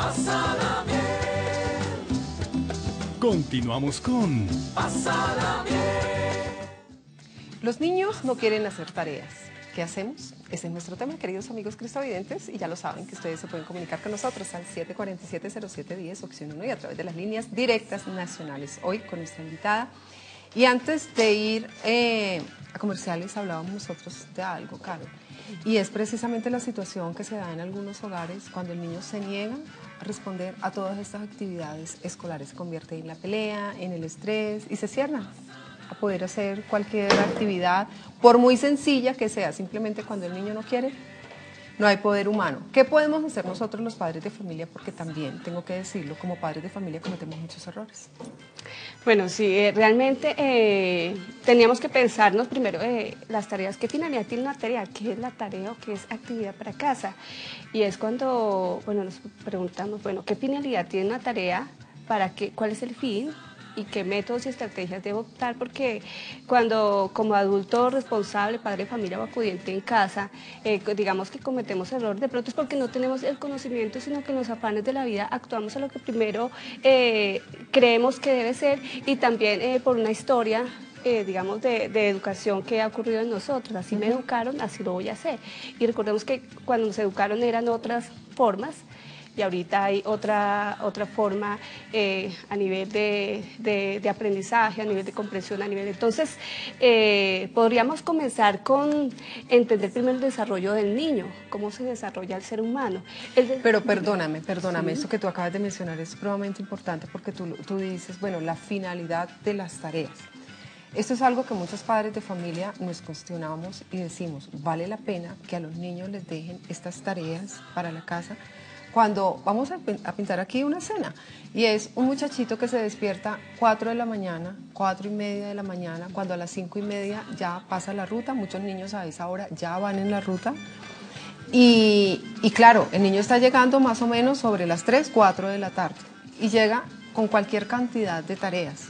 Pásala bien. Continuamos con Pásala bien. Los niños no quieren hacer tareas. ¿Qué hacemos? Ese es nuestro tema, queridos amigos cristovidentes, y ya lo saben que ustedes se pueden comunicar con nosotros al 747-0710, opción 1, y a través de las líneas directas nacionales. Hoy con nuestra invitada. Y antes de ir a comerciales hablábamos nosotros de algo, Caro, y es precisamente la situación que se da en algunos hogares cuando el niño se niega a responder a todas estas actividades escolares. Se convierte en la pelea, en el estrés y se cierran a poder hacer cualquier actividad, por muy sencilla que sea. Simplemente cuando el niño no quiere, no hay poder humano. ¿Qué podemos hacer nosotros los padres de familia? Porque también, tengo que decirlo, como padres de familia cometemos muchos errores. Bueno, sí, realmente teníamos que pensarnos primero las tareas, qué finalidad tiene una tarea, qué es la tarea o qué es actividad para casa. Y es cuando, bueno, nos preguntamos, bueno, qué finalidad tiene una tarea, para qué, cuál es el fin y qué métodos y estrategias debo optar, porque cuando como adulto responsable, padre de familia o acudiente en casa, digamos que cometemos error, de pronto es porque no tenemos el conocimiento, sino que en los afanes de la vida actuamos a lo que primero creemos que debe ser, y también por una historia digamos, de educación que ha ocurrido en nosotros. Así me educaron, así lo voy a hacer. Y recordemos que cuando nos educaron eran otras formas, y ahorita hay otra forma a nivel de aprendizaje, a nivel de comprensión, a nivel... Entonces, podríamos comenzar con entender primero el desarrollo del niño, cómo se desarrolla el ser humano. Pero perdóname, Sí. esto que tú acabas de mencionar es supremamente importante, porque tú dices, bueno, la finalidad de las tareas. Esto es algo que muchos padres de familia nos cuestionamos y decimos, ¿vale la pena que a los niños les dejen estas tareas para la casa? Cuando vamos a pintar aquí una escena, y es un muchachito que se despierta 4 de la mañana, 4:30 de la mañana, cuando a las 5:30 ya pasa la ruta. Muchos niños a esa hora ya van en la ruta, y claro, el niño está llegando más o menos sobre las 3, 4 de la tarde, y llega con cualquier cantidad de tareas.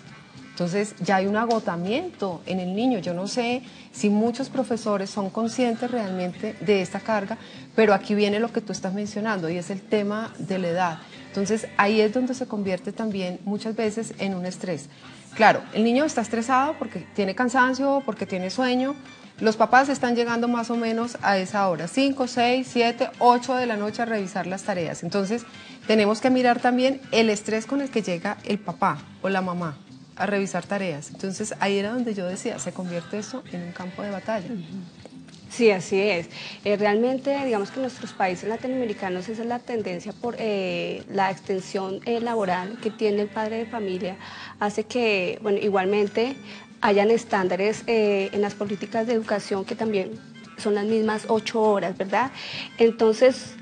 Entonces ya hay un agotamiento en el niño. Yo no sé si muchos profesores son conscientes realmente de esta carga, pero aquí viene lo que tú estás mencionando, y es el tema de la edad. Entonces ahí es donde se convierte también muchas veces en un estrés. Claro, el niño está estresado porque tiene cansancio, porque tiene sueño. Los papás están llegando más o menos a esa hora, 5, 6, 7, 8 de la noche a revisar las tareas. Entonces tenemos que mirar también el estrés con el que llega el papá o la mamá a revisar tareas. Entonces ahí era donde yo decía, se convierte eso en un campo de batalla. Sí, así es. Realmente, digamos que en nuestros países latinoamericanos esa es la tendencia por la extensión laboral que tiene el padre de familia, hace que, bueno, igualmente hayan estándares en las políticas de educación que también son las mismas 8 horas, ¿verdad? Entonces,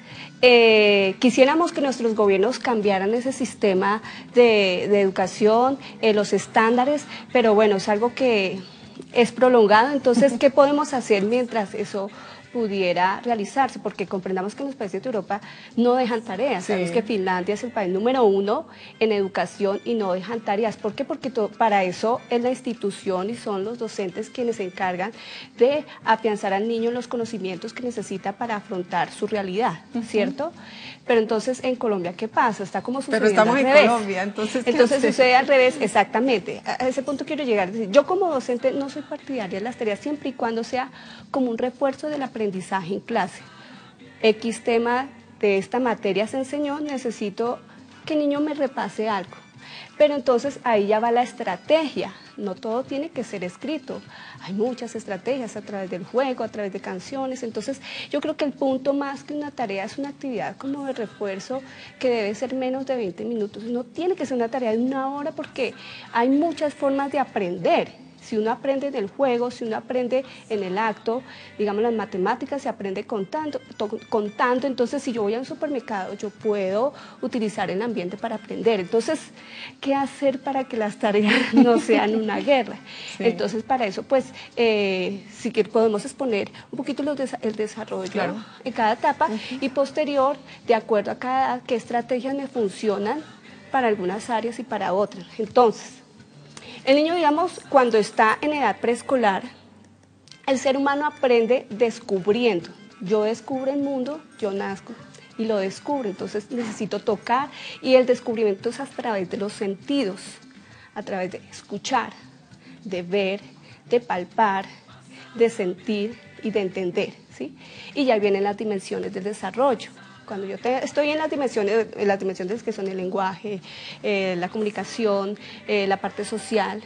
quisiéramos que nuestros gobiernos cambiaran ese sistema de educación, los estándares, pero bueno, es algo que es prolongado. Entonces, ¿qué podemos hacer mientras eso pudiera realizarse? Porque comprendamos que en los países de Europa no dejan tareas. Sí. Sabemos que Finlandia es el país número 1 en educación y no dejan tareas. ¿Por qué? Porque para eso es la institución y son los docentes quienes se encargan de afianzar al niño en los conocimientos que necesita para afrontar su realidad, ¿cierto? Pero entonces, en Colombia, ¿qué pasa? Está como sucediendo Pero estamos al en revés. Colombia, entonces, ¿qué Entonces hacer? sucede al revés, exactamente. A ese punto quiero llegar. Es decir, yo como docente no soy partidaria de las tareas siempre y cuando sea como un refuerzo del aprendizaje en clase. X tema de esta materia se enseñó, necesito que el niño me repase algo. Pero entonces ahí ya va la estrategia, no todo tiene que ser escrito, hay muchas estrategias a través del juego, a través de canciones. Entonces yo creo que el punto más que una tarea es una actividad como de refuerzo que debe ser menos de 20 minutos, no tiene que ser una tarea de 1 hora, porque hay muchas formas de aprender. Si uno aprende en el juego, si uno aprende en el acto, digamos las matemáticas se aprende contando, entonces si yo voy a un supermercado yo puedo utilizar el ambiente para aprender. Entonces, ¿qué hacer para que las tareas no sean una guerra? Sí. Entonces, para eso, pues, sí que podemos exponer un poquito el desarrollo, Claro, en cada etapa, y posterior, de acuerdo a cada edad, qué estrategias me funcionan para algunas áreas y para otras. Entonces, el niño, digamos, cuando está en edad preescolar, el ser humano aprende descubriendo. Yo descubro el mundo, yo nazco y lo descubro. Entonces necesito tocar y el descubrimiento es a través de los sentidos, a través de escuchar, de ver, de palpar, de sentir y de entender, ¿sí? Y ya vienen las dimensiones del desarrollo. Cuando yo estoy en las dimensiones que son el lenguaje, la comunicación, la parte social,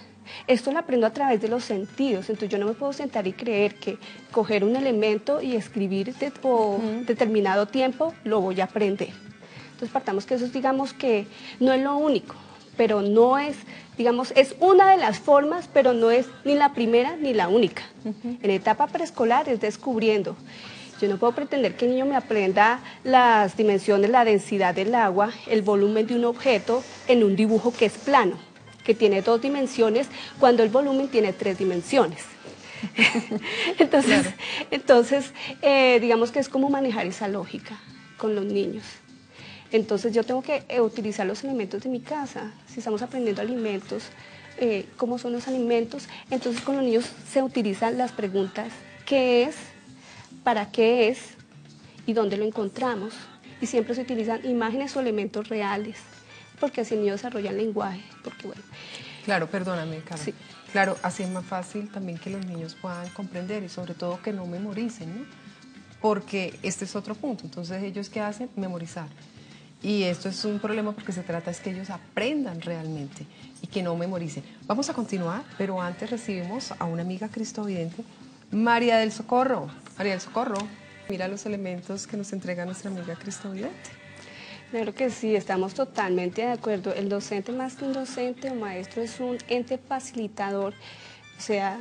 esto lo aprendo a través de los sentidos. Entonces yo no me puedo sentar y creer que coger un elemento y escribir por determinado tiempo lo voy a aprender. Entonces partamos que eso digamos que no es lo único, pero no es, digamos, es una de las formas, pero no es ni la primera ni la única. En etapa preescolar es descubriendo. Yo no puedo pretender que el niño me aprenda las dimensiones, la densidad del agua, el volumen de un objeto en un dibujo que es plano, que tiene 2 dimensiones, cuando el volumen tiene 3 dimensiones. Entonces, digamos que es como manejar esa lógica con los niños. Entonces yo tengo que utilizar los elementos de mi casa. Si estamos aprendiendo alimentos, cómo son los alimentos, entonces con los niños se utilizan las preguntas ¿qué es?, ¿para qué es? ¿Y dónde lo encontramos? Y siempre se utilizan imágenes o elementos reales, porque así el niño desarrolla el lenguaje, porque bueno. Claro, perdóname, Carmen. Sí. Claro, así es más fácil también que los niños puedan comprender y sobre todo que no memoricen, ¿no? Porque este es otro punto. Entonces, ¿ellos qué hacen? Memorizar. Y esto es un problema porque se trata es que ellos aprendan realmente y que no memoricen. Vamos a continuar, pero antes recibimos a una amiga cristovidente, María del Socorro. María del Socorro, mira los elementos que nos entrega nuestra amiga cristovidente. Claro que sí, estamos totalmente de acuerdo. El docente, más que un docente o maestro, es un ente facilitador, o sea,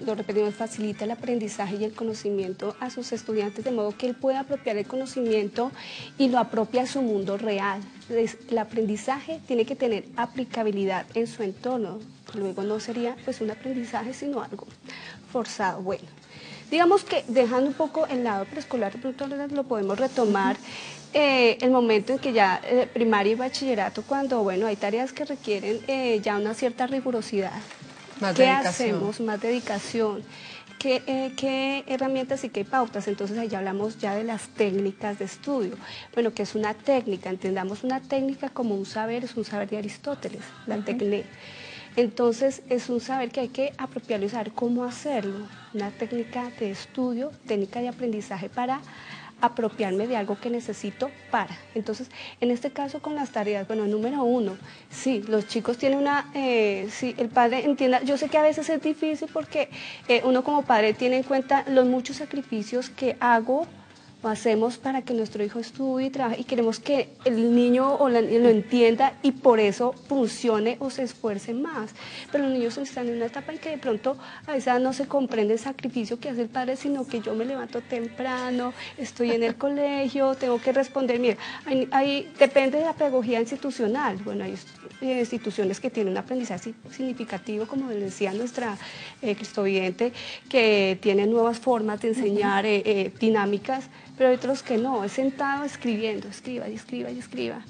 lo repetimos, facilita el aprendizaje y el conocimiento a sus estudiantes, de modo que él pueda apropiar el conocimiento y lo apropia a su mundo real. El aprendizaje tiene que tener aplicabilidad en su entorno, luego no sería pues un aprendizaje, sino algo forzado. Bueno, digamos que dejando un poco el lado preescolar, de pronto lo podemos retomar. El momento en que ya primaria y bachillerato, cuando bueno hay tareas que requieren ya una cierta rigurosidad. Más ¿Qué dedicación. hacemos? Más dedicación. ¿Qué herramientas y qué pautas? Entonces ahí ya hablamos ya de las técnicas de estudio. Bueno, ¿qué es una técnica? Entendamos una técnica como un saber, es un saber de Aristóteles, la tecné. Entonces es un saber que hay que apropiarlo y saber cómo hacerlo. Una técnica de estudio, técnica de aprendizaje para apropiarme de algo que necesito para. Entonces, en este caso con las tareas, bueno, número 1, sí, los chicos tienen sí, el padre entienda, yo sé que a veces es difícil porque uno como padre tiene en cuenta los muchos sacrificios que hago o hacemos para que nuestro hijo estudie y trabaje y queremos que el niño lo entienda y por eso funcione o se esfuerce más. Pero los niños están en una etapa en que de pronto a veces no se comprende el sacrificio que hace el padre, sino que yo me levanto temprano, estoy en el colegio, tengo que responder. Mira, ahí depende de la pedagogía institucional. Bueno, hay instituciones que tienen un aprendizaje significativo, como decía nuestra cristovidente, que tienen nuevas formas de enseñar, dinámicas, pero hay otros que no, es sentado escribiendo, escriba y escriba y escriba.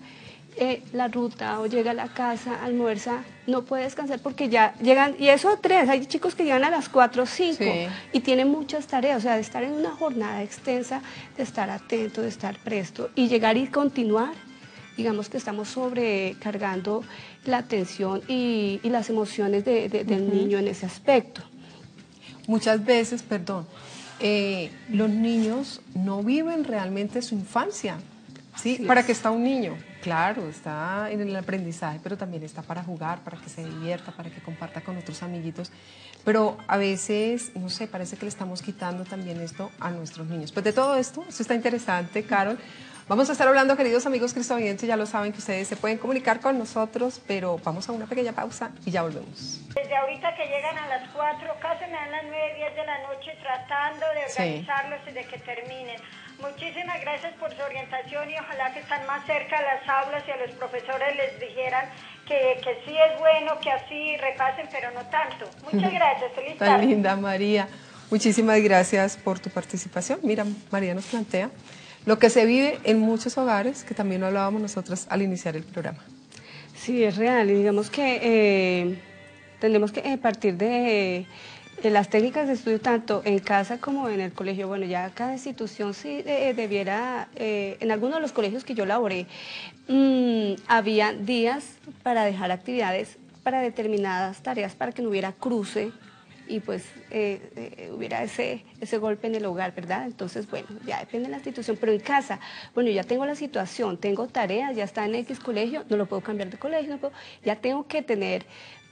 La ruta o llega a la casa, almuerza, no puede descansar porque ya llegan, y eso 3, hay chicos que llegan a las 4 o 5 Sí. y tienen muchas tareas, o sea, de estar en una jornada extensa, de estar atento, de estar presto y llegar y continuar. Digamos que estamos sobrecargando la atención y las emociones del niño en ese aspecto. Muchas veces, perdón, los niños no viven realmente su infancia. ¿Sí? Sí. ¿Para qué está un niño? Claro, está en el aprendizaje, pero también está para jugar, para que se divierta, para que comparta con otros amiguitos. Pero a veces, no sé, parece que le estamos quitando también esto a nuestros niños. Pues de todo esto está interesante, Carol. Vamos a estar hablando, queridos amigos cristovidentes, ya lo saben que ustedes se pueden comunicar con nosotros, pero vamos a una pequeña pausa y ya volvemos. Desde ahorita que llegan a las 4, casi me dan las 9, 10 de la noche tratando de organizarlos y de que terminen. Muchísimas gracias por su orientación y ojalá que están más cerca a las aulas y a los profesores les dijeran que sí es bueno, que así repasen, pero no tanto. Muchas gracias, feliz tarde. Tan linda, María. Muchísimas gracias por tu participación. Mira, María nos plantea lo que se vive en muchos hogares, que también lo hablábamos nosotras al iniciar el programa. Sí, es real, y digamos que tenemos que partir de Las técnicas de estudio tanto en casa como en el colegio, bueno, ya cada institución sí debiera, en algunos de los colegios que yo laboré, había días para dejar actividades para determinadas tareas para que no hubiera cruce y pues hubiera ese golpe en el hogar, ¿verdad? Entonces, bueno, ya depende de la institución, pero en casa, bueno, ya tengo la situación, tengo tareas, ya está en X colegio, no lo puedo cambiar de colegio, no puedo, ya tengo que tener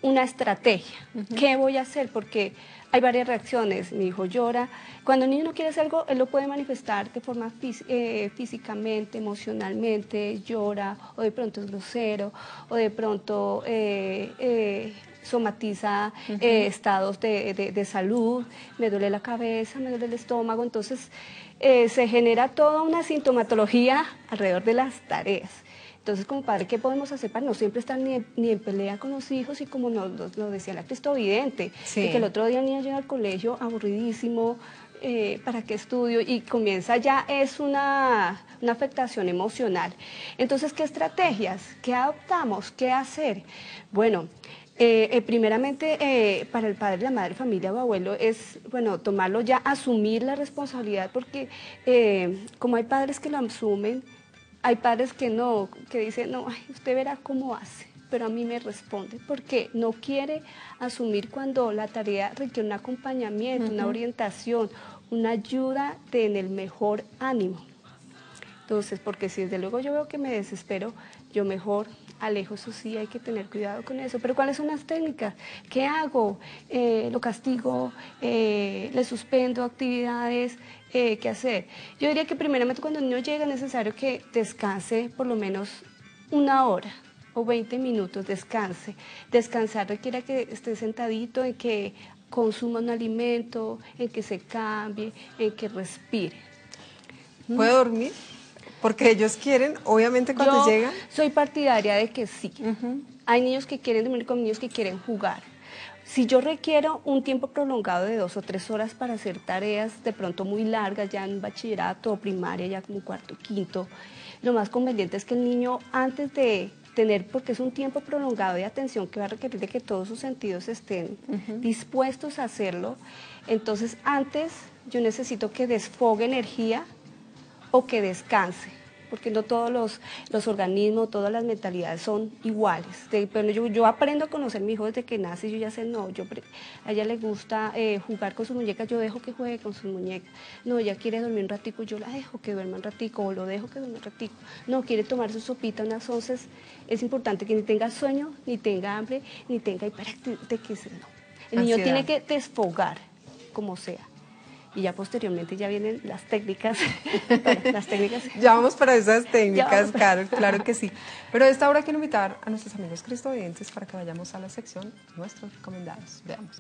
una estrategia. ¿Qué voy a hacer? Porque hay varias reacciones. Mi hijo llora. Cuando el niño no quiere hacer algo, él lo puede manifestar de forma físicamente, emocionalmente, llora, o de pronto es grosero, o de pronto somatiza estados de salud, me duele la cabeza, me duele el estómago. Entonces se genera toda una sintomatología alrededor de las tareas. Entonces, como padre, ¿qué podemos hacer para no siempre estar ni en pelea con los hijos? Y como nos lo decía la Cristovidente, Sí. de que el otro día el niño llega al colegio aburridísimo, ¿para qué estudio? Y comienza ya, es una afectación emocional. Entonces, ¿qué estrategias? ¿Qué adoptamos? ¿Qué hacer? Bueno, primeramente, para el padre, la madre, familia o abuelo, es, bueno, tomarlo ya, asumir la responsabilidad, porque como hay padres que lo asumen, hay padres que no, que dicen, no, ay, usted verá cómo hace, pero a mí me responde, porque no quiere asumir cuando la tarea requiere un acompañamiento, una orientación, una ayuda en el mejor ánimo. Entonces, porque si desde luego yo veo que me desespero, yo mejor alejo, eso sí, hay que tener cuidado con eso. Pero ¿cuáles son las técnicas? ¿Qué hago? ¿Lo castigo? ¿Le suspendo actividades? ¿Qué hacer? Yo diría que primeramente cuando el niño llega es necesario que descanse por lo menos 1 hora o 20 minutos, descanse. Descansar requiere que esté sentadito, en que consuma un alimento, en que se cambie, en que respire. ¿Puede dormir? Porque ellos quieren, obviamente cuando Yo llegan. soy partidaria de que sí. Hay niños que quieren dormir con niños que quieren jugar. Si yo requiero un tiempo prolongado de 2 o 3 horas para hacer tareas de pronto muy largas, ya en bachillerato o primaria, ya como cuarto, quinto, lo más conveniente es que el niño antes de tener, porque es un tiempo prolongado de atención que va a requerir de que todos sus sentidos estén dispuestos a hacerlo, entonces antes yo necesito que desfogue energía o que descanse, porque no todos los organismos, todas las mentalidades son iguales. Pero yo aprendo a conocer a mi hijo desde que nace y yo ya sé, no, a ella le gusta jugar con sus muñecas, yo dejo que juegue con sus muñecas. No, ella quiere dormir un ratico, yo la dejo que duerma un ratico o lo dejo que duerma un ratico. No, quiere tomar su sopita unas 11, es importante que ni tenga sueño, ni tenga hambre, ni tenga hiperactividad, no. El niño tiene que desfogar, como sea. Y ya posteriormente ya vienen las técnicas. Ya vamos para esas técnicas, claro que sí. Pero a esta hora quiero invitar a nuestros amigos cristovidentes para que vayamos a la sección Nuestros Recomendados. Veamos.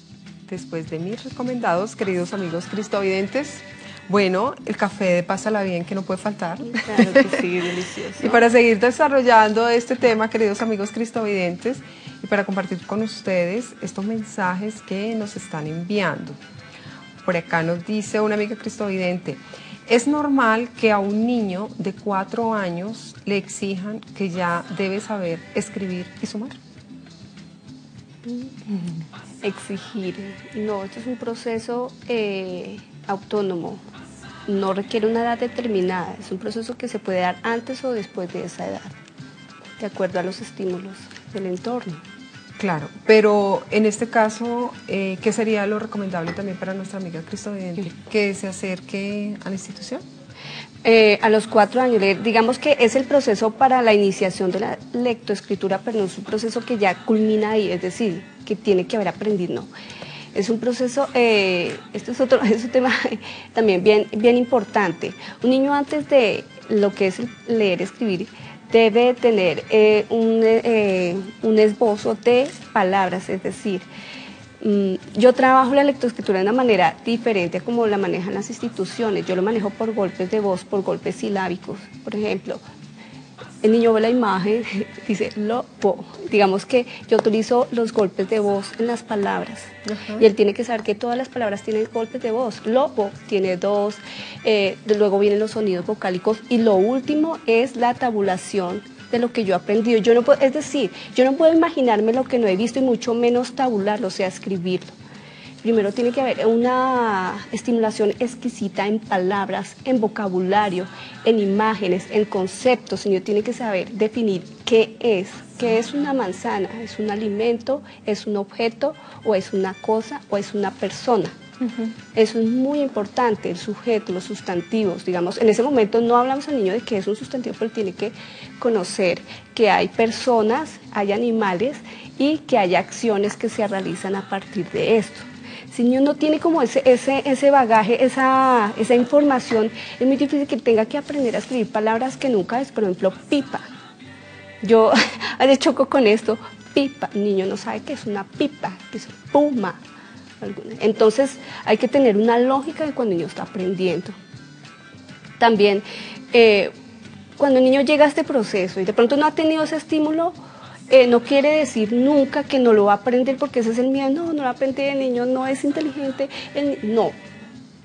Después de mis recomendados, queridos amigos cristovidentes, bueno, el café de Pásala Bien que no puede faltar. Claro que sí, delicioso. Y para seguir desarrollando este tema, queridos amigos cristovidentes, y para compartir con ustedes estos mensajes que nos están enviando. Por acá nos dice una amiga cristovidente, ¿es normal que a un niño de 4 años le exijan que ya debe saber escribir y sumar? Exigir. No, esto es un proceso autónomo. No requiere una edad determinada. Es un proceso que se puede dar antes o después de esa edad, de acuerdo a los estímulos del entorno. Claro, pero en este caso, ¿qué sería lo recomendable también para nuestra amiga cristovidente? ¿Que se acerque a la institución? A los 4 años, digamos que es el proceso para la iniciación de la lectoescritura, pero no es un proceso que ya culmina ahí, es decir, que tiene que haber aprendido, no. Es un proceso, esto es un tema también bien importante. Un niño antes de lo que es leer, escribir, debe tener un esbozo de palabras, es decir, yo trabajo la lectoescritura de una manera diferente a como la manejan las instituciones. Yo lo manejo por golpes de voz, por golpes silábicos. Por ejemplo, el niño ve la imagen, dice lobo. Digamos que yo utilizo los golpes de voz en las palabras. Y él tiene que saber que todas las palabras tienen golpes de voz. Lobo tiene 2, luego vienen los sonidos vocálicos y lo último es la tabulación de lo que yo he aprendido. Yo no puedo, es decir, yo no puedo imaginarme lo que no he visto y mucho menos tabularlo, o sea, escribirlo. primero tiene que haber una estimulación exquisita en palabras, en vocabulario, en imágenes, en conceptos. El niño tiene que saber definir qué es una manzana, es un alimento, es un objeto, o es una cosa, o es una persona. Eso es muy importante, el sujeto, los sustantivos, digamos, en ese momento no hablamos al niño de qué es un sustantivo, pero tiene que conocer que hay personas, hay animales y que hay acciones que se realizan a partir de esto. Si el niño no tiene como ese bagaje, esa información, es muy difícil que tenga que aprender a escribir palabras que nunca es, por ejemplo, pipa. Yo choco con esto, pipa, el niño no sabe qué es una pipa, qué es puma. Entonces hay que tener una lógica de cuando el niño está aprendiendo. También cuando el niño llega a este proceso y de pronto no ha tenido ese estímulo, no quiere decir nunca que no lo va a aprender, porque ese es el miedo. No lo va a aprender, el niño no es inteligente. No,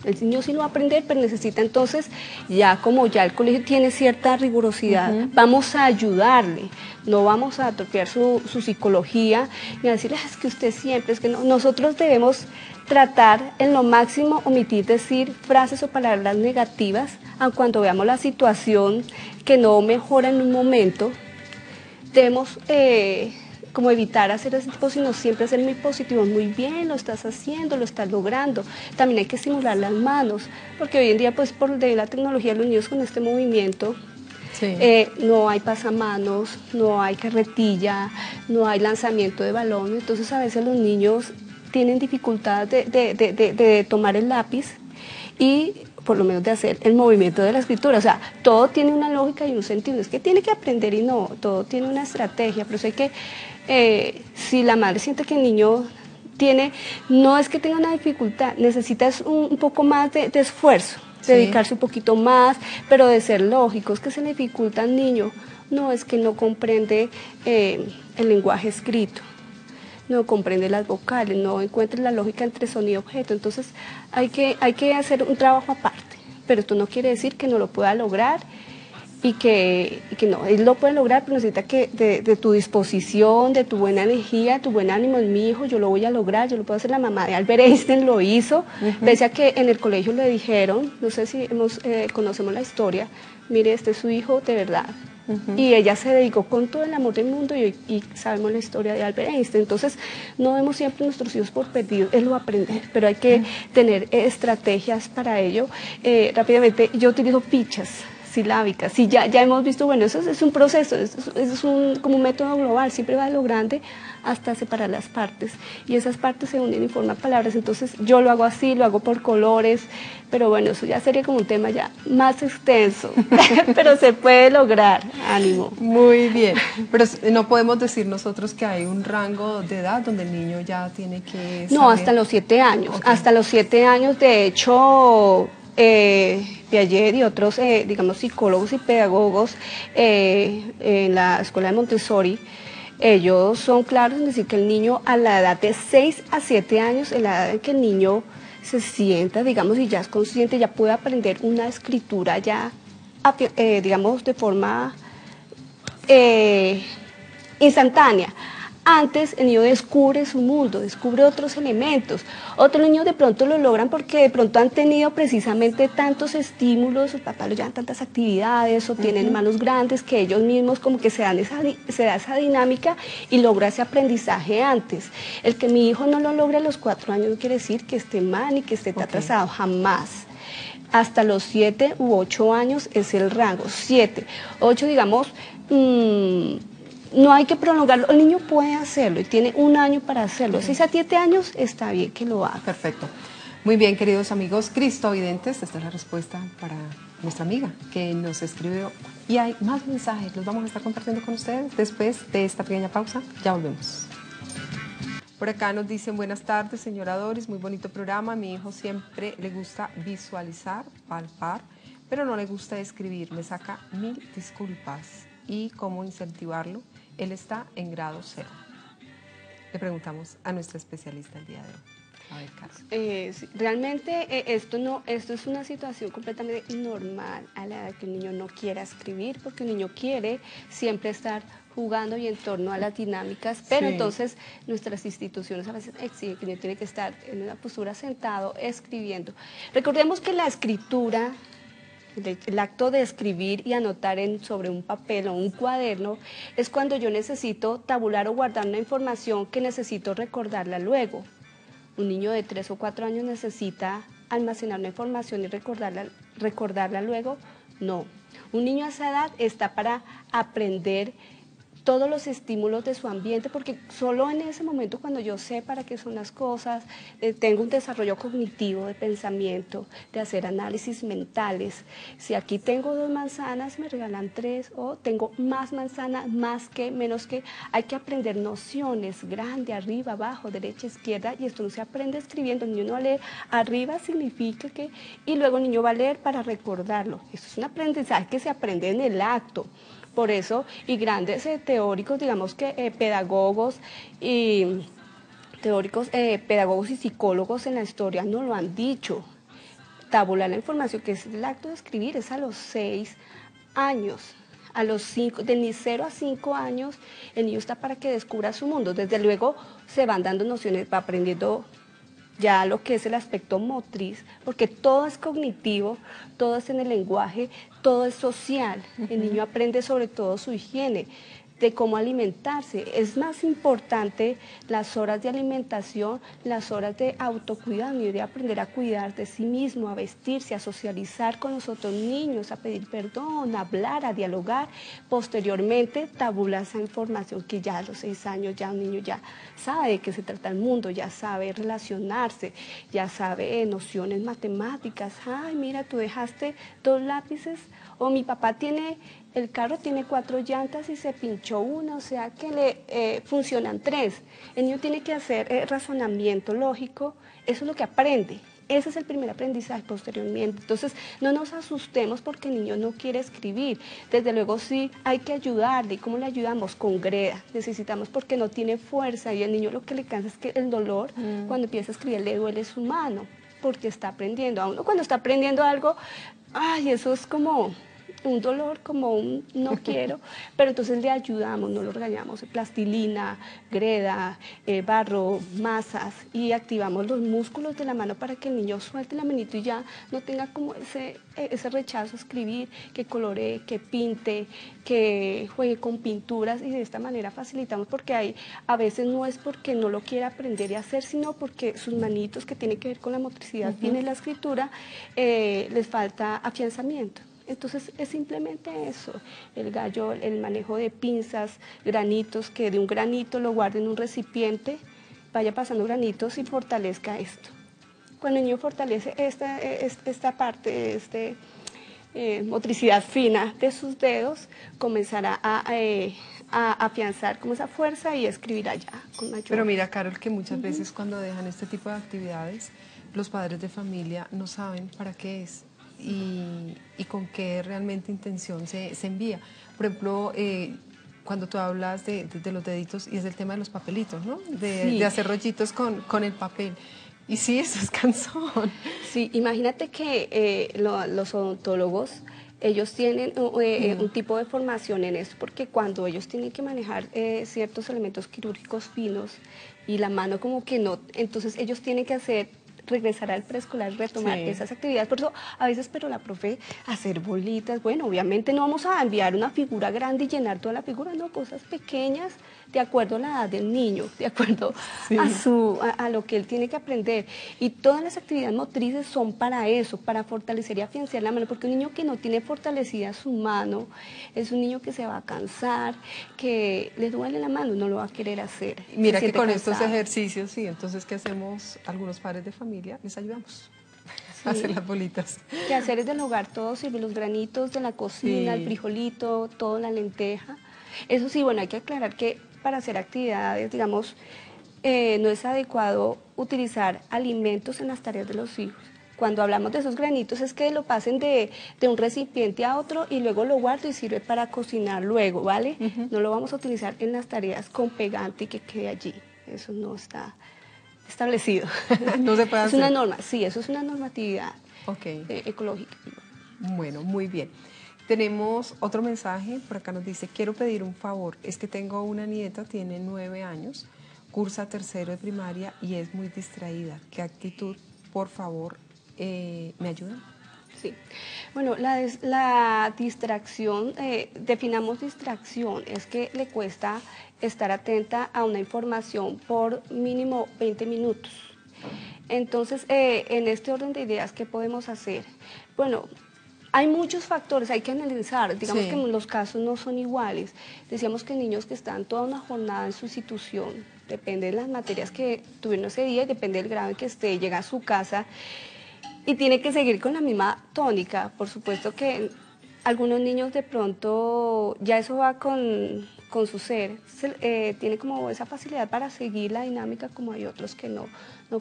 el niño sí lo va a aprender, pero necesita entonces, ya como ya el colegio tiene cierta rigurosidad, vamos a ayudarle, no vamos a atrofiar su psicología y a decirle, es que usted siempre, es que no. Nosotros debemos tratar en lo máximo, omitir decir frases o palabras negativas, aun cuando veamos la situación que no mejora en un momento. Debemos como evitar hacer ese tipo, sino siempre ser muy positivos. Muy bien, lo estás haciendo, lo estás logrando. También hay que estimular las manos, porque hoy en día, pues por de la tecnología, los niños con este movimiento, sí. No hay pasamanos, no hay carretilla, no hay lanzamiento de balón. Entonces a veces los niños tienen dificultad de tomar el lápiz y por lo menos de hacer el movimiento de la escritura. O sea, todo tiene una lógica y un sentido. Es que tiene que aprender y no, todo tiene una estrategia. Por eso hay que, si la madre siente que el niño tiene, no es que tenga una dificultad, necesita un poco más de esfuerzo, sí. Dedicarse un poquito más, pero de ser lógicos. Que se le dificulta al niño, no es que no comprende el lenguaje escrito, no comprende las vocales, no encuentra la lógica entre sonido y objeto. Entonces hay que hacer un trabajo aparte, pero esto no quiere decir que no lo pueda lograr y que no, él lo puede lograr, pero necesita que de tu disposición, de tu buena energía, tu buen ánimo. En mi hijo, yo lo voy a lograr, yo lo puedo hacer. La mamá de Albert Einstein lo hizo, pese a que en el colegio le dijeron, no sé si conocemos la historia, mire, este es su hijo de verdad. Y ella se dedicó con todo el amor del mundo y sabemos la historia de Albert Einstein. Entonces no vemos siempre a nuestros hijos por perdidos, él lo va a aprender, pero hay que tener estrategias para ello. Rápidamente, yo utilizo fichas silábicas. Sí, ya hemos visto, bueno, eso es un proceso, es como un método global, siempre va de lo grande hasta separar las partes, y esas partes se unen y forman palabras. Entonces yo lo hago así, lo hago por colores, pero bueno, eso ya sería como un tema ya más extenso, pero se puede lograr, ánimo. Muy bien, pero no podemos decir nosotros que hay un rango de edad donde el niño ya tiene que saber. No, hasta los 7 años, okay. Hasta los 7 años, de hecho, Piaget y otros, digamos, psicólogos y pedagogos en la escuela de Montessori, ellos son claros en decir que el niño a la edad de 6 a 7 años, en la edad en que el niño se sienta, digamos, y ya es consciente, ya puede aprender una escritura ya, digamos, de forma instantánea. Antes el niño descubre su mundo, descubre otros elementos. Otros niños de pronto lo logran porque de pronto han tenido precisamente tantos estímulos, sus papás lo llevan tantas actividades o tienen hermanos grandes que ellos mismos como que se da esa dinámica y logra ese aprendizaje antes. El que mi hijo no lo logre a los 4 años no quiere decir que esté mal ni que esté atrasado, jamás. Hasta los 7 u 8 años es el rango, 7, 8 digamos, no hay que prolongarlo, el niño puede hacerlo y tiene 1 año para hacerlo. 6 a 7 años está bien que lo haga. Perfecto. Muy bien, queridos amigos cristovidentes, esta es la respuesta para nuestra amiga que nos escribió. Y hay más mensajes, los vamos a estar compartiendo con ustedes después de esta pequeña pausa. Ya volvemos. Por acá nos dicen, buenas tardes, señora Doris, muy bonito programa. A mi hijo siempre le gusta visualizar, palpar, pero no le gusta escribir. Me saca 1000 disculpas. ¿Y cómo incentivarlo? Él está en grado 0. Le preguntamos a nuestra especialista el día de hoy. A ver, Carlos. Sí, realmente esto es una situación completamente normal a la edad que un niño no quiera escribir, porque un niño quiere siempre estar jugando y en torno a las dinámicas, pero Sí. entonces nuestras instituciones a veces exigen que el niño tiene que estar en una postura sentado escribiendo. Recordemos que la escritura, el acto de escribir y anotar sobre un papel o un cuaderno es cuando yo necesito tabular o guardar una información que necesito recordarla luego. Un niño de 3 o 4 años necesita almacenar una información y recordarla luego. No. Un niño a esa edad está para aprender todos los estímulos de su ambiente, porque solo en ese momento, cuando yo sé para qué son las cosas, tengo un desarrollo cognitivo de pensamiento, de hacer análisis mentales. Si aquí tengo 2 manzanas, me regalan 3, o tengo más manzanas, más que, menos que. Hay que aprender nociones, grande, arriba, abajo, derecha, izquierda, y esto no se aprende escribiendo. El niño no va a leer, arriba significa que, y luego el niño va a leer para recordarlo. Esto es un aprendizaje que se aprende en el acto. Por eso, y grandes teóricos, digamos que pedagogos y psicólogos en la historia nos lo han dicho. Tabular la información, que es el acto de escribir, es a los 6 años. A los 5, de 0 a 5 años, el niño está para que descubra su mundo. Desde luego se van dando nociones, va aprendiendo ya lo que es el aspecto motriz, porque todo es cognitivo, todo es en el lenguaje, todo es social. El niño aprende sobre todo su higiene, de cómo alimentarse. Es más importante las horas de alimentación, las horas de autocuidado, y de aprender a cuidar de sí mismo, a vestirse, a socializar con los otros niños, a pedir perdón, a hablar, a dialogar. Posteriormente, tabula esa información que ya a los 6 años ya un niño ya sabe de qué se trata el mundo, ya sabe relacionarse, ya sabe nociones matemáticas. Ay, mira, tú dejaste 2 lápices, o mi papá el carro tiene 4 llantas y se pinchó una, o sea que le funcionan 3. El niño tiene que hacer razonamiento lógico, eso es lo que aprende. Ese es el primer aprendizaje posteriormente. Entonces, no nos asustemos porque el niño no quiere escribir. Desde luego sí hay que ayudarle. ¿Y cómo le ayudamos? Con greda. Necesitamos, porque no tiene fuerza, y el niño lo que le cansa es que el dolor, cuando empieza a escribir, le duele su mano, porque está aprendiendo. A uno cuando está aprendiendo algo, ay, eso es como un dolor, como un no quiero, pero entonces le ayudamos, no lo regañamos, plastilina, greda, barro, masas, y activamos los músculos de la mano para que el niño suelte la manito y ya no tenga como ese rechazo a escribir, que coloree, que pinte, que juegue con pinturas, y de esta manera facilitamos, porque a veces no es porque no lo quiera aprender y hacer, sino porque sus manitos, que tiene que ver con la motricidad, viene la escritura, les falta afianzamiento. Entonces es simplemente eso, el gallo, el manejo de pinzas, granitos, que de un granito lo guarde en un recipiente, vaya pasando granitos y fortalezca esto. Cuando el niño fortalece esta parte, motricidad fina de sus dedos, comenzará a afianzar como esa fuerza y escribir allá con mayor. Pero mira, Carol, que muchas veces cuando dejan este tipo de actividades, los padres de familia no saben para qué es. Y con qué realmente intención se envía. Por ejemplo, cuando tú hablas de los deditos, y es el tema de los papelitos, ¿no? De hacer rollitos con el papel. Y sí, eso es cansón. Sí, imagínate que los odontólogos, ellos tienen un tipo de formación en eso, porque cuando ellos tienen que manejar ciertos elementos quirúrgicos finos y la mano como que no, entonces ellos tienen que regresar al preescolar, retomar esas actividades. Por eso a veces, pero la profe, hacer bolitas, bueno, obviamente no vamos a enviar una figura grande y llenar toda la figura, no, cosas pequeñas, de acuerdo a la edad del niño, de acuerdo a lo que él tiene que aprender. Y todas las actividades motrices son para eso, para fortalecer y afianzar la mano, porque un niño que no tiene fortalecida su mano es un niño que se va a cansar, que le duele la mano, no lo va a querer hacer. Mira que con estos ejercicios, sí, entonces, ¿qué hacemos algunos padres de familia? Les ayudamos a hacer las bolitas. Quehaceres del hogar, todo sirve, los granitos de la cocina, el frijolito, toda la lenteja. Eso sí, bueno, hay que aclarar que para hacer actividades, digamos, no es adecuado utilizar alimentos en las tareas de los hijos. Cuando hablamos de esos granitos es que lo pasen de un recipiente a otro y luego lo guardo y sirve para cocinar luego, ¿vale? No lo vamos a utilizar en las tareas con pegante y que quede allí. Eso no está establecido. No se puede Es hacer. una norma, sí, eso es una normatividad Ok. ecológica. Bueno, muy bien. Tenemos otro mensaje, por acá nos dice, quiero pedir un favor, es que tengo una nieta, tiene 9 años, cursa tercero de primaria y es muy distraída. ¿Qué actitud, por favor, me ayuda? Sí. Bueno, la distracción, definamos distracción, es que le cuesta estar atenta a una información por mínimo 20 minutos. Entonces, en este orden de ideas, ¿qué podemos hacer? Bueno, hay muchos factores, hay que analizar, digamos Sí. que los casos no son iguales. Decíamos que niños que están toda una jornada en su institución, depende de las materias que tuvieron ese día y depende del grado en que esté, llega a su casa y tiene que seguir con la misma tónica. Por supuesto que algunos niños de pronto ya eso va con su ser, tiene como esa facilidad para seguir la dinámica, como hay otros que no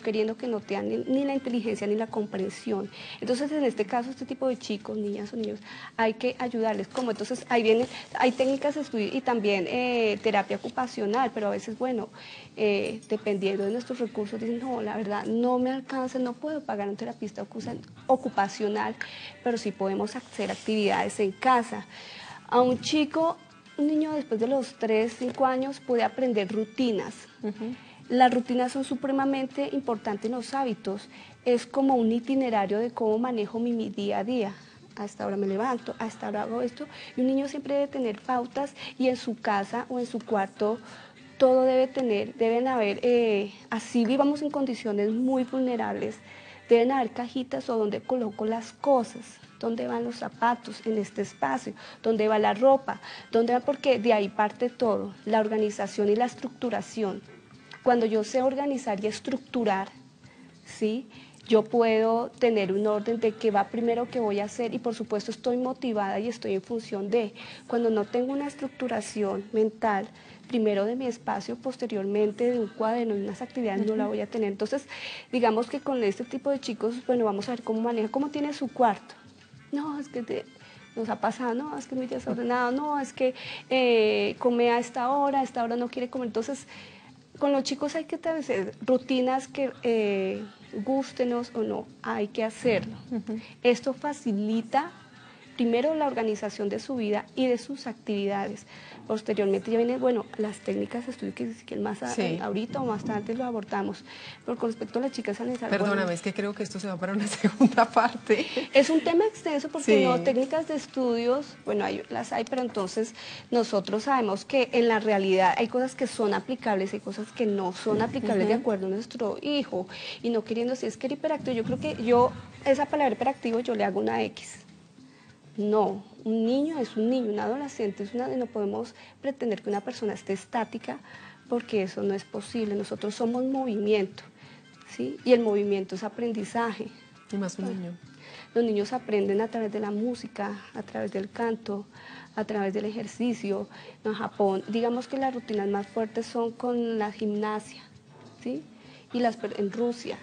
queriendo, que no tengan ni la inteligencia ni la comprensión. Entonces, en este caso, este tipo de chicos, niñas o niños, hay que ayudarles. Como entonces, ahí vienen, hay técnicas de estudio y también terapia ocupacional, pero a veces, bueno, dependiendo de nuestros recursos, dicen, no, la verdad, no me alcanza, no puedo pagar un terapista ocupacional, pero sí podemos hacer actividades en casa. A un niño después de los 3, 5 años puede aprender rutinas. Las rutinas son supremamente importantes en los hábitos. Es como un itinerario de cómo manejo mi día a día. A esta hora me levanto, a esta hora hago esto. Y un niño siempre debe tener pautas y en su casa o en su cuarto todo deben haber, así vivamos en condiciones muy vulnerables, deben haber cajitas o donde coloco las cosas. ¿Dónde van los zapatos en este espacio? ¿Dónde va la ropa? ¿Dónde va? Porque de ahí parte todo, la organización y la estructuración. Cuando yo sé organizar y estructurar, ¿sí?, yo puedo tener un orden de qué va primero, qué voy a hacer y por supuesto estoy motivada y estoy en función de. Cuando no tengo una estructuración mental, primero de mi espacio, posteriormente de un cuaderno, de unas actividades, no la voy a tener. Entonces, digamos que con este tipo de chicos, bueno, vamos a ver cómo maneja, cómo tiene su cuarto. No, es que nos ha pasado, no, es que es muy desordenado, no, es que come a esta hora no quiere comer. Entonces, con los chicos hay que establecer rutinas que gústenos o no, hay que hacerlo. Esto facilita primero la organización de su vida y de sus actividades. Posteriormente ya vienen, bueno, las técnicas de estudio que más Sí. ahorita o más tarde lo abordamos. Pero con respecto a las chicas sanitarias... Perdóname, bueno, es que creo que esto se va para una segunda parte. es un tema extenso porque Sí. no, técnicas de estudios, bueno, las hay, pero entonces nosotros sabemos que en la realidad hay cosas que son aplicables, hay cosas que no son aplicables de acuerdo a nuestro hijo. Y no queriendo decir, es que era hiperactivo, yo creo que esa palabra hiperactivo yo le hago una X. No, un niño es un niño, un adolescente es no podemos pretender que una persona esté estática porque eso no es posible. Nosotros somos movimiento, ¿sí? Y el movimiento es aprendizaje. Y más un niño. Los niños aprenden a través de la música, a través del canto, a través del ejercicio. En Japón, digamos que las rutinas más fuertes son con la gimnasia, ¿sí? Y en Rusia.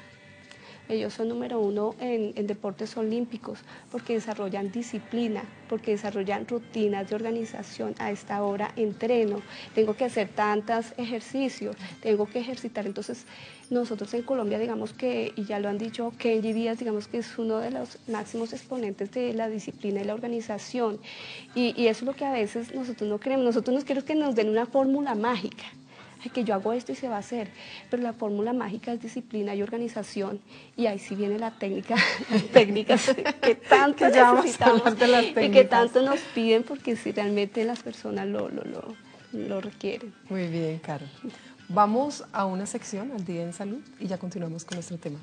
Ellos son número 1 en deportes olímpicos porque desarrollan disciplina, porque desarrollan rutinas de organización. A esta hora entreno, tengo que hacer tantos ejercicios, tengo que ejercitar. Entonces, nosotros en Colombia, digamos que, y ya lo han dicho, Kenji Díaz, digamos que es uno de los máximos exponentes de la disciplina y la organización. Y eso es lo que a veces nosotros no queremos. Nosotros nos queremos que nos den una fórmula mágica. Ay, que yo hago esto y se va a hacer, pero la fórmula mágica es disciplina y organización, y ahí sí viene la técnica, las técnicas que tanto Que ya vamos a necesitamos hablar de las y que técnicas. tanto nos piden porque si realmente las personas lo requieren. Muy bien, Caro. Vamos a una sección, al Día en Salud, y ya continuamos con nuestro tema.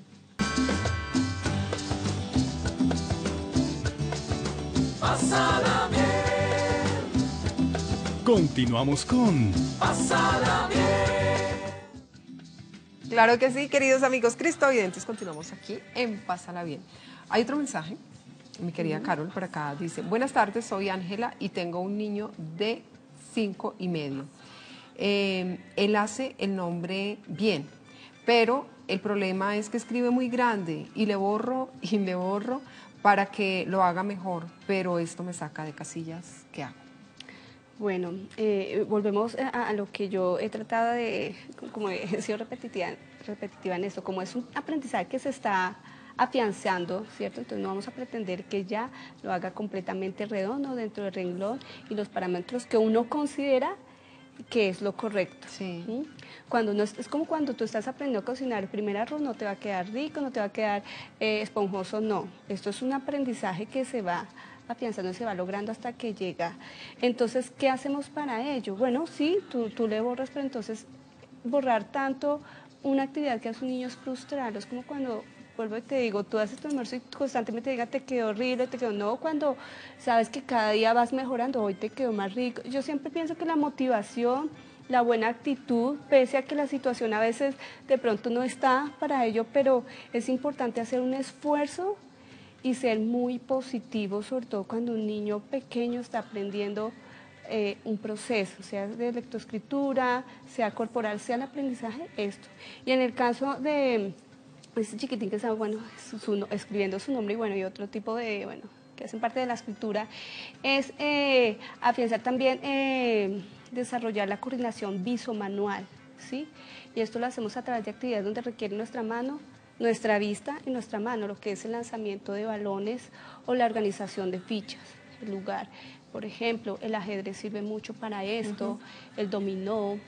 Pásala bien, Continuamos con pásala bien. Claro que sí, queridos amigos cristovidentes, continuamos aquí en Pásala Bien. Hay otro mensaje, mi querida Carol, por acá dice, buenas tardes, soy Ángela y tengo un niño de 5 y medio. Él hace el nombre bien, pero el problema es que escribe muy grande y le borro para que lo haga mejor, pero esto me saca de casillas. ¿Qué hago? Bueno, volvemos a lo que yo he tratado de, como he sido repetitiva en esto, como es un aprendizaje que se está afianzando, ¿cierto? Entonces no vamos a pretender que ya lo haga completamente redondo dentro del renglón y los parámetros que uno considera que es lo correcto. Sí. ¿Mm? Cuando no es como cuando tú estás aprendiendo a cocinar, el primer arroz no te va a quedar rico, no te va a quedar esponjoso, no. Esto es un aprendizaje que se va afianzando y se va logrando hasta que llega. Entonces, ¿qué hacemos para ello? Bueno, sí, tú le borras, pero entonces borrar tanto una actividad que hace un niño es frustrarlo. Es como cuando, vuelvo y te digo, tú haces tu almuerzo y constantemente diga te quedó horrible, te quedó no, cuando sabes que cada día vas mejorando, hoy te quedó más rico. Yo siempre pienso que la motivación, la buena actitud, pese a que la situación a veces de pronto no está para ello, pero es importante hacer un esfuerzo y ser muy positivo, sobre todo cuando un niño pequeño está aprendiendo un proceso, sea de lectoescritura, sea corporal, sea el aprendizaje, esto. Y en el caso de ese chiquitín que está, bueno, escribiendo su nombre y bueno, y otro tipo de, bueno, que hacen parte de la escritura, es afianzar también, desarrollar la coordinación visomanual, ¿sí? Y esto lo hacemos a través de actividades donde requiere nuestra mano, nuestra vista y nuestra mano, lo que es el lanzamiento de balones o la organización de fichas, el lugar. Por ejemplo, el ajedrez sirve mucho para esto, el dominó,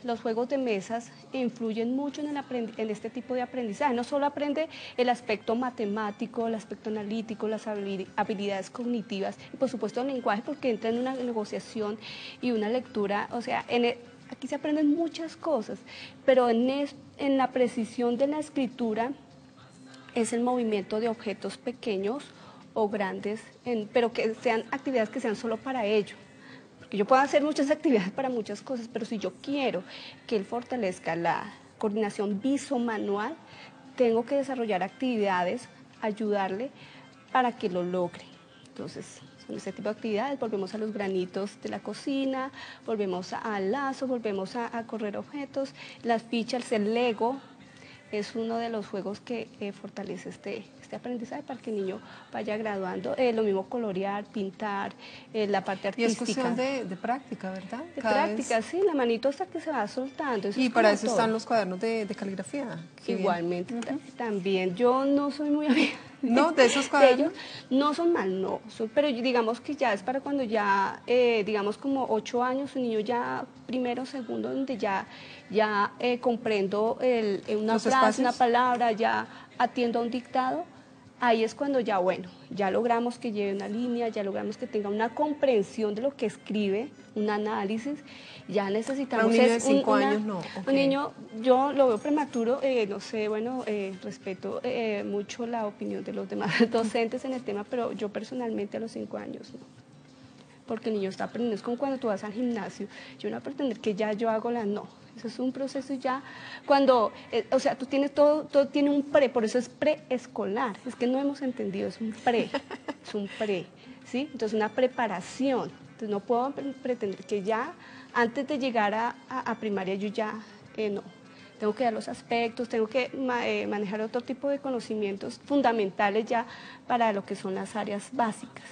los juegos de mesas influyen mucho en este tipo de aprendizaje. No solo aprende el aspecto matemático, el aspecto analítico, las habilidades cognitivas y por supuesto el lenguaje, porque entra en una negociación y una lectura, o sea, aquí se aprenden muchas cosas, pero en la precisión de la escritura es el movimiento de objetos pequeños o grandes, pero que sean actividades que sean solo para ello. Porque yo puedo hacer muchas actividades para muchas cosas, pero si yo quiero que él fortalezca la coordinación visomanual, tengo que desarrollar actividades, ayudarle para que lo logre. Entonces, son ese tipo de actividades, volvemos a los granitos de la cocina, volvemos al lazo, volvemos a correr objetos, las fichas, el Lego, es uno de los juegos que fortalece este aprendizaje para que el niño vaya graduando. Lo mismo colorear, pintar, la parte artística. Y es cuestión de práctica, ¿verdad? De práctica, sí, la manito hasta que se va soltando. Eso y para eso están los cuadernos de caligrafía. Igualmente, también. Yo no soy muy amiga. ¿No? ¿De esos cuadernos? No son mal, no. Pero digamos que ya es para cuando ya, digamos como 8 años, un niño ya primero, segundo, donde ya comprendo una frase, una palabra, ya atiendo a un dictado. Ahí es cuando ya, bueno, ya logramos que lleve una línea, ya logramos que tenga una comprensión de lo que escribe, un análisis. Ya necesitamos... Para un niño de 5 años, no. Okay. Un niño, yo lo veo prematuro, no sé, bueno, respeto mucho la opinión de los demás docentes en el tema, pero yo personalmente a los 5 años, no. Porque el niño está aprendiendo, es como cuando tú vas al gimnasio, yo no pretender que ya yo hago no. Eso es un proceso ya, cuando, o sea, tú tienes todo tiene un pre, por eso es preescolar, es que no hemos entendido, es un pre, ¿sí? Entonces una preparación, entonces no puedo pretender que ya, antes de llegar a primaria yo ya, no, tengo que dar los aspectos, tengo que manejar otro tipo de conocimientos fundamentales ya para lo que son las áreas básicas.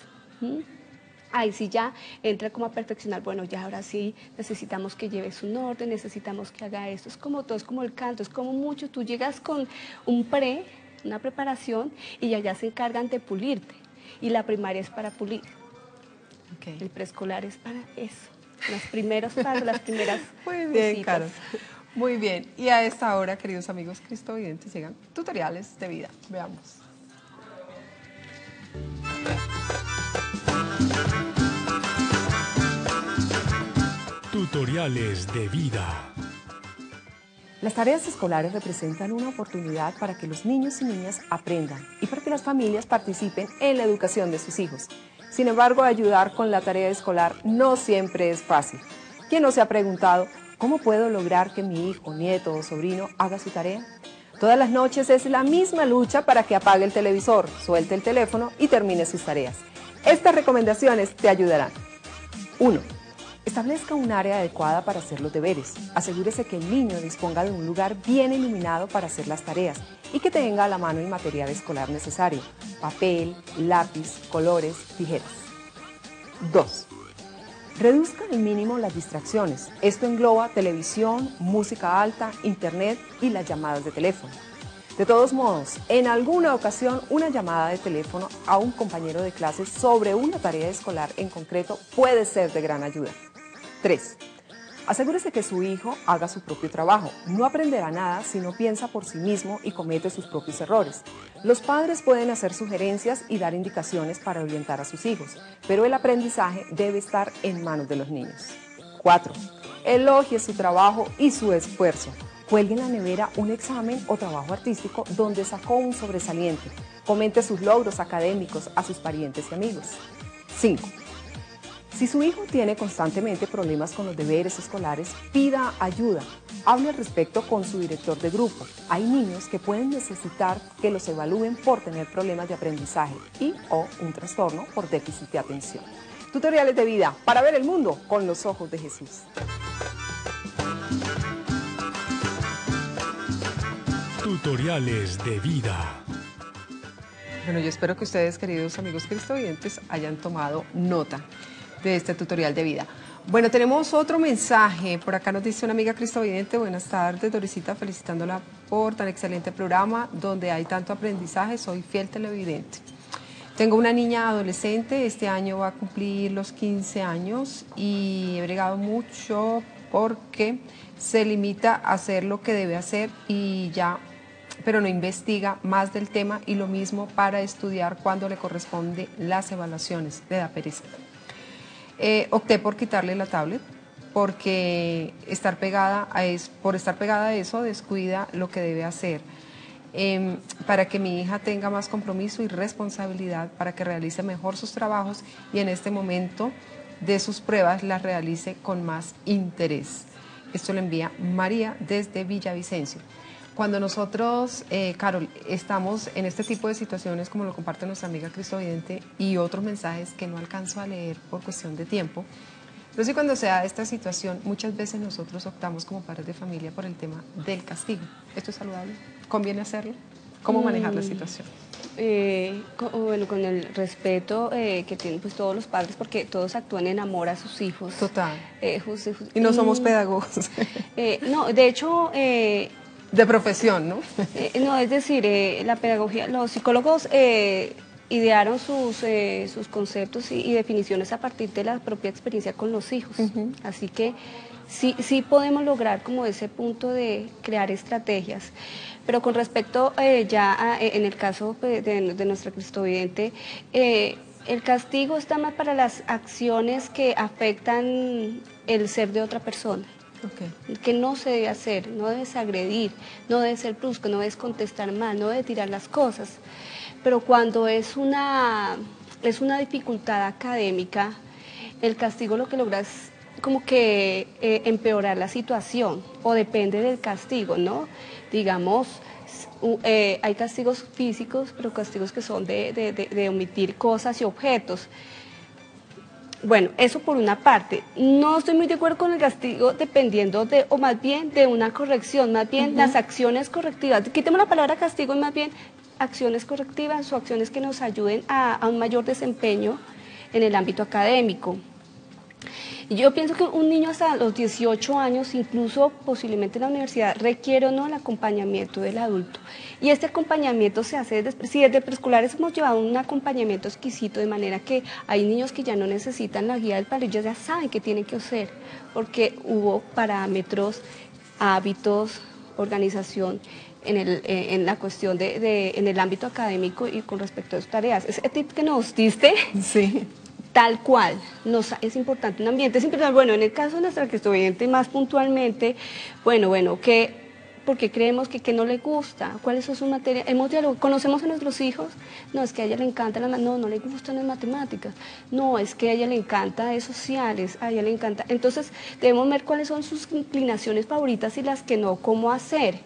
Ahí sí ya entra como a perfeccionar, bueno, ya ahora sí necesitamos que lleves un orden, necesitamos que haga esto, es como todo, es como el canto, es como mucho, tú llegas con una preparación y ya se encargan de pulirte, y la primaria es para pulir, el preescolar es para eso, los primeros pasos, las primeras Muy bien, cositas. Caro. Muy bien, y a esta hora, queridos amigos cristovidentes, llegan tutoriales de vida, veamos. Tutoriales de vida. Las tareas escolares representan una oportunidad para que los niños y niñas aprendan y para que las familias participen en la educación de sus hijos. Sin embargo, ayudar con la tarea escolar no siempre es fácil. ¿Quién no se ha preguntado cómo puedo lograr que mi hijo, nieto o sobrino haga su tarea? Todas las noches es la misma lucha para que apague el televisor, suelte el teléfono y termine sus tareas. Estas recomendaciones te ayudarán. 1. Establezca un área adecuada para hacer los deberes. Asegúrese que el niño disponga de un lugar bien iluminado para hacer las tareas y que tenga a la mano el material escolar necesario: papel, lápiz, colores, tijeras. 2. Reduzca al mínimo las distracciones. Esto engloba televisión, música alta, internet y las llamadas de teléfono. De todos modos, en alguna ocasión una llamada de teléfono a un compañero de clase sobre una tarea escolar en concreto puede ser de gran ayuda. 3. Asegúrese que su hijo haga su propio trabajo. No aprenderá nada si no piensa por sí mismo y comete sus propios errores. Los padres pueden hacer sugerencias y dar indicaciones para orientar a sus hijos, pero el aprendizaje debe estar en manos de los niños. 4. Elogie su trabajo y su esfuerzo. Cuelgue en la nevera un examen o trabajo artístico donde sacó un sobresaliente. Comente sus logros académicos a sus parientes y amigos. 5. Si su hijo tiene constantemente problemas con los deberes escolares, pida ayuda. Hable al respecto con su director de grupo. Hay niños que pueden necesitar que los evalúen por tener problemas de aprendizaje o un trastorno por déficit de atención. Tutoriales de vida para ver el mundo con los ojos de Jesús. Tutoriales de vida. Bueno, yo espero que ustedes, queridos amigos cristovidentes, hayan tomado nota de este tutorial de vida. Bueno, tenemos otro mensaje. Por acá nos dice una amiga cristovidente: buenas tardes, Dorisita, felicitándola por tan excelente programa donde hay tanto aprendizaje. Soy fiel televidente. Tengo una niña adolescente, este año va a cumplir los 15 años y he bregado mucho porque se limita a hacer lo que debe hacer y ya, pero no investiga más del tema, y lo mismo para estudiar cuando le corresponde las evaluaciones, le da pereza. Opté por quitarle la tablet porque por estar pegada a eso descuida lo que debe hacer. Para que mi hija tenga más compromiso y responsabilidad, para que realice mejor sus trabajos y en este momento de sus pruebas las realice con más interés. Esto lo envía María desde Villavicencio. Cuando nosotros, Carol, estamos en este tipo de situaciones, como lo comparte nuestra amiga cristovidente, y otros mensajes que no alcanzo a leer por cuestión de tiempo, entonces cuando se da esta situación, muchas veces nosotros optamos como padres de familia por el tema del castigo. ¿Esto es saludable? ¿Conviene hacerlo? ¿Cómo manejar la situación? Bueno, con el respeto que tienen pues todos los padres, porque todos actúan en amor a sus hijos. Total. Y no somos pedagogos. No, de hecho... de profesión, ¿no? No, es decir, la pedagogía, los psicólogos idearon sus conceptos y definiciones a partir de la propia experiencia con los hijos. Así que sí podemos lograr como ese punto de crear estrategias. Pero con respecto en el caso de nuestra cristovidente, el castigo está más para las acciones que afectan el ser de otra persona. Okay. Que no se debe hacer, no debes agredir, no debes ser brusco, no debes contestar mal, no debes tirar las cosas. Pero cuando es una dificultad académica, el castigo lo que logra es como que empeorar la situación, o depende del castigo, ¿no? Digamos, hay castigos físicos, pero castigos que son de omitir cosas y objetos. Bueno, eso por una parte. No estoy muy de acuerdo con el castigo dependiendo o más bien de una corrección, más bien las acciones correctivas. Quitemos la palabra castigo y más bien acciones correctivas o acciones que nos ayuden a un mayor desempeño en el ámbito académico. Yo pienso que un niño hasta los 18 años, incluso posiblemente en la universidad, requiere o no el acompañamiento del adulto. Y este acompañamiento se hace si desde preescolares hemos llevado un acompañamiento exquisito, de manera que hay niños que ya no necesitan la guía del padre, ellos ya saben qué tienen que hacer, porque hubo parámetros, hábitos, organización en la cuestión en el ámbito académico y con respecto a sus tareas. Ese tip que nos diste... Sí. Tal cual, es importante un ambiente, es importante. Bueno, en el caso de nuestra cristovidente más puntualmente, porque creemos que no le gusta, cuáles son sus materias, hemos dialogado, conocemos a nuestros hijos, no, es que a ella le encantan no le gustan las matemáticas, no, es que a ella le encanta sociales, a ella le encanta, entonces debemos ver cuáles son sus inclinaciones favoritas y las que no, cómo hacer.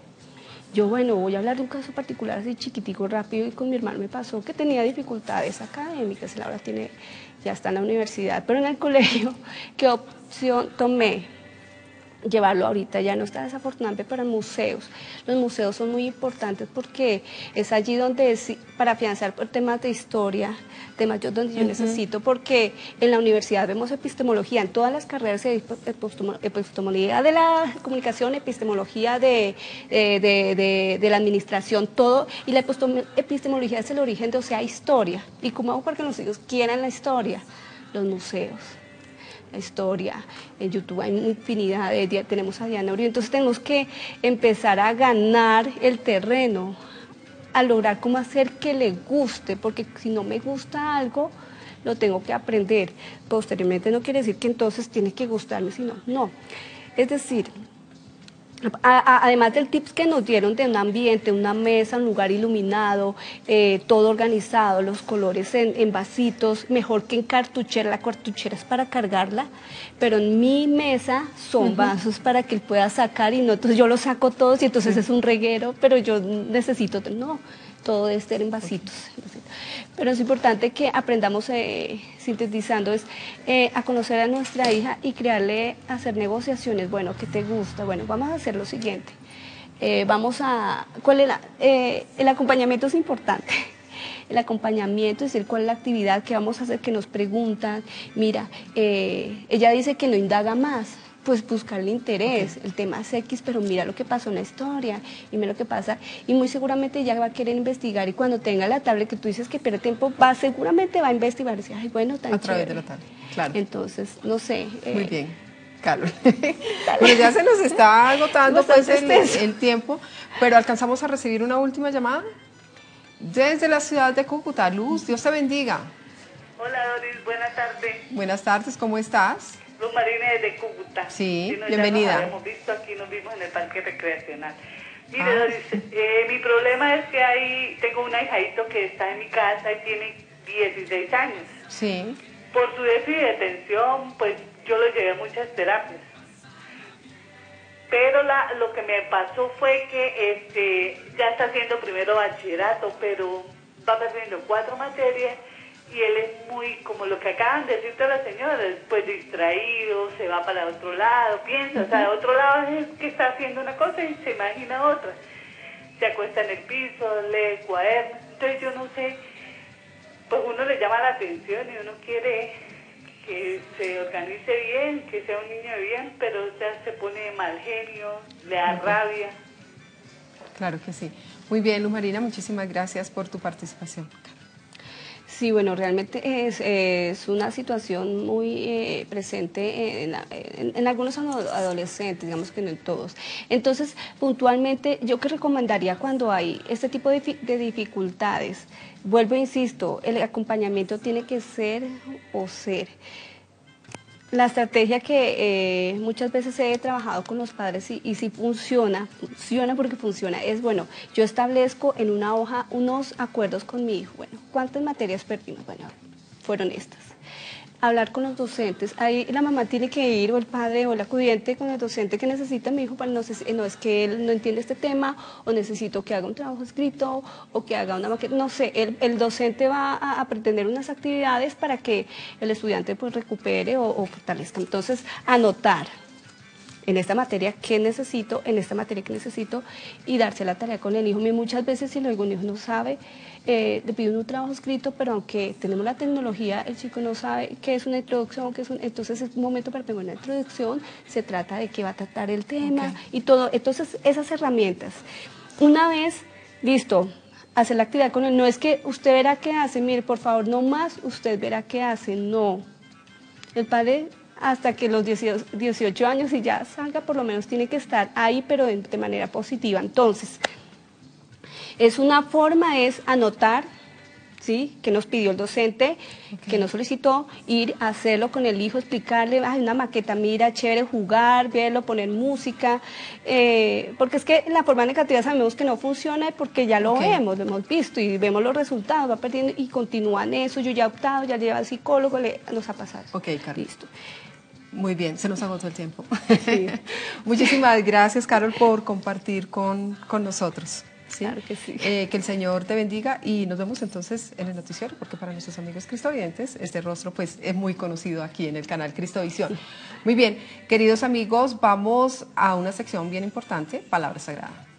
Yo, voy a hablar de un caso particular así chiquitico, rápido, y con mi hermano me pasó que tenía dificultades académicas, él ahora ya está en la universidad, pero en el colegio, ¿qué opción tomé? llevarlo ahorita, ya no está desafortunadamente para museos. Los museos son muy importantes porque es allí donde, para afianzar por temas de historia, temas donde yo necesito, porque en la universidad vemos epistemología, en todas las carreras de epistemología de la comunicación, epistemología de la administración, todo, y la epistemología es el origen de, o sea, historia. ¿Y cómo hago para que los hijos quieran la historia? Los museos. La historia, en YouTube hay infinidad tenemos a Diana Uribe, entonces tenemos que empezar a ganar el terreno, a lograr cómo hacer que le guste, porque si no me gusta algo, lo tengo que aprender. Posteriormente no quiere decir que entonces tiene que gustarme, sino, no. Es decir, además del tips que nos dieron de un ambiente, una mesa, un lugar iluminado, todo organizado, los colores en vasitos, mejor que en cartuchera, la cartuchera es para cargarla, pero en mi mesa son vasos para que él pueda sacar y no, entonces yo los saco todos y entonces es un reguero, pero yo necesito, no, todo debe estar en vasitos. Pero es importante que aprendamos, sintetizando, a conocer a nuestra hija y crearle, hacer negociaciones. Bueno, ¿qué te gusta? Bueno, vamos a hacer lo siguiente. El acompañamiento es importante. El acompañamiento, es decir, cuál es la actividad que vamos a hacer, que nos preguntan. Mira, ella dice que no indaga más. Pues buscarle interés, el tema es X, pero mira lo que pasó en la historia, y mira lo que pasa, y muy seguramente ella va a querer investigar, y cuando tenga la tablet que tú dices que pierde tiempo, seguramente va a investigar, y decir, ay, bueno, tan a través chévere. de la tablet, claro. Entonces, no sé. Muy bien, Carol. Bueno, ya se nos está agotando pues, el tiempo, pero alcanzamos a recibir una última llamada desde la ciudad de Cúcuta. Luz, Dios te bendiga. Hola Doris, buenas tardes. Buenas tardes, ¿cómo estás? Luz Marina desde Cúcuta. Sí, no, bienvenida. Ya nos habíamos visto aquí, nos vimos en el parque recreacional. Mire, Doris, mi problema es que tengo un ahijadito que está en mi casa y tiene 16 años. Sí. Por su déficit de atención, pues yo lo llevé a muchas terapias. Pero lo que me pasó fue que ya está haciendo primero bachillerato, pero va perdiendo 4 materias. Y él es muy, como lo que acaban de decirte las señoras, pues distraído, se va para otro lado, piensa, o sea, de otro lado es que está haciendo una cosa y se imagina otra. Se acuesta en el piso, lee cuadernos, entonces yo no sé, pues uno le llama la atención y uno quiere que se organice bien, que sea un niño bien, pero ya se pone de mal genio, le da rabia. Claro que sí. Muy bien, Luz Marina, muchísimas gracias por tu participación. Sí, bueno, realmente es una situación muy presente en algunos adolescentes, digamos que no en todos. Entonces, puntualmente, yo que recomendaría cuando hay este tipo de dificultades, vuelvo e insisto, el acompañamiento tiene que ser. La estrategia que muchas veces he trabajado con los padres y si funciona porque funciona, es bueno, yo establezco en una hoja unos acuerdos con mi hijo, bueno, ¿cuántas materias perdimos? Bueno, fueron estas. Hablar con los docentes, ahí la mamá tiene que ir, o el padre o el acudiente con el docente que necesita mi hijo, para no es que él no entiende este tema, o necesito que haga un trabajo escrito, o que haga una maqueta, no sé, el docente va a pretender unas actividades para que el estudiante pues recupere o fortalezca. Entonces, anotar en esta materia qué necesito, en esta materia qué necesito, y darse la tarea con el hijo. Muchas veces si algún hijo no sabe, le piden un trabajo escrito, pero aunque tenemos la tecnología, el chico no sabe qué es una introducción, entonces es un momento para tener una introducción, se trata de qué va a tratar el tema y todo. Entonces, esas herramientas. Una vez, listo, hacer la actividad con él, no es que usted verá qué hace, mire, por favor, no más, usted verá qué hace, no. El padre, hasta que los 18 años y ya salga, por lo menos tiene que estar ahí, pero de manera positiva. Entonces, es una forma, es anotar, ¿sí?, que nos pidió el docente, que nos solicitó, ir a hacerlo con el hijo, explicarle, hay una maqueta, mira, chévere, jugar, verlo, poner música, porque es que la forma negativa sabemos que no funciona porque ya lo vemos, lo hemos visto y vemos los resultados, va perdiendo y continúan eso, yo ya he optado, ya lleva al psicólogo, nos ha pasado. Ok, Carol. Listo. Muy bien, se nos agotó el tiempo. Sí. Muchísimas gracias, Carol, por compartir con nosotros. ¿sí? Claro que sí. Que el Señor te bendiga y nos vemos entonces en el noticiero, porque para nuestros amigos cristovidentes este rostro pues es muy conocido aquí en el canal Cristovisión. Muy bien, queridos amigos, vamos a una sección bien importante, Palabra Sagrada.